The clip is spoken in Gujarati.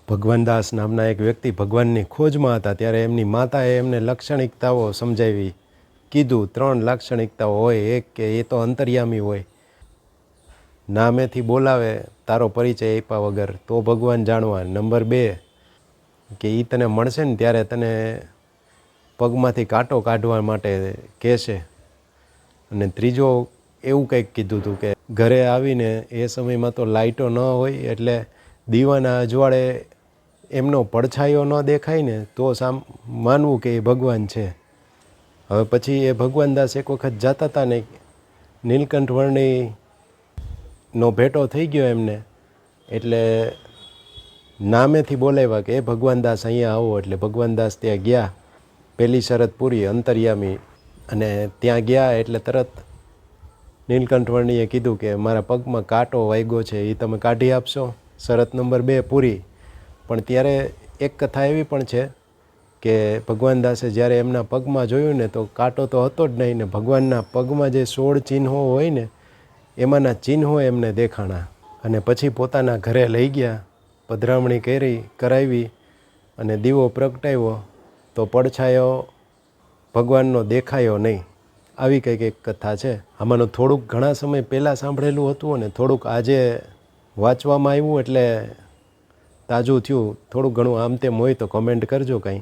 ભગવાનદાસ નામના એક વ્યક્તિ ભગવાનની ખોજમાં હતા ત્યારે એમની માતાએ એમને લાક્ષણિકતાઓ સમજાવી કીધું 3 લાક્ષણિકતાઓ હોય. એક કે એ તો અંતર્યામી હોય, નામેથી બોલાવે તારો પરિચય આપ્યા વગર તો ભગવાન જાણવા. નંબર 2 કે એ તને મળશે ને ત્યારે તને પગમાંથી કાંટો કાઢવા માટે કહેશે. અને ત્રીજો એવું કંઈક કીધું હતું કે ઘરે આવીને એ સમયમાં તો લાઇટો ન હોય એટલે દીવાના અજવાળે એમનો પડછાયો ન દેખાય ને તો માનવું કે એ ભગવાન છે. હવે પછી એ ભગવાનદાસ એક વખત જતા હતા ને નીલકંઠ વર્ણીનો ભેટો થઈ ગયો એમને, એટલે નામેથી બોલાવ્યા કે એ ભગવાનદાસ અહીંયા આવો. એટલે ભગવાનદાસ ત્યાં ગયા, પહેલી શરત પૂરી અંતર્યામી. અને ત્યાં ગયા એટલે તરત નીલકંઠ વર્ણીએ કીધું કે મારા પગમાં કાંટો વાગ્યો છે, એ તમે કાઢી આપશો. શરત નંબર 2 પૂરી. પણ ત્યારે એક કથા એવી પણ છે કે ભગવાનદાસે જ્યારે એમના પગમાં જોયું ને તો કાંટો તો હતો જ નહીં ને ભગવાનના પગમાં જે 16 ચિહ્નો હોય ને એમાંના ચિહ્નો એમને દેખાણા. અને પછી પોતાના ઘરે લઈ ગયા, પધરામણી કરાવી અને દીવો પ્રગટાવ્યો તો પડછાયો ભગવાનનો દેખાયો નહીં. આવી કંઈક એક કથા છે. આમાંનું થોડુંક ઘણા સમય પહેલાં સાંભળેલું હતું અને થોડુંક આજે વાંચવામાં આવ્યું એટલે તાજું થયું. થોડુંક ઘણું આમ તેમ હોય તો કમેન્ટ કરજો કાંઈ.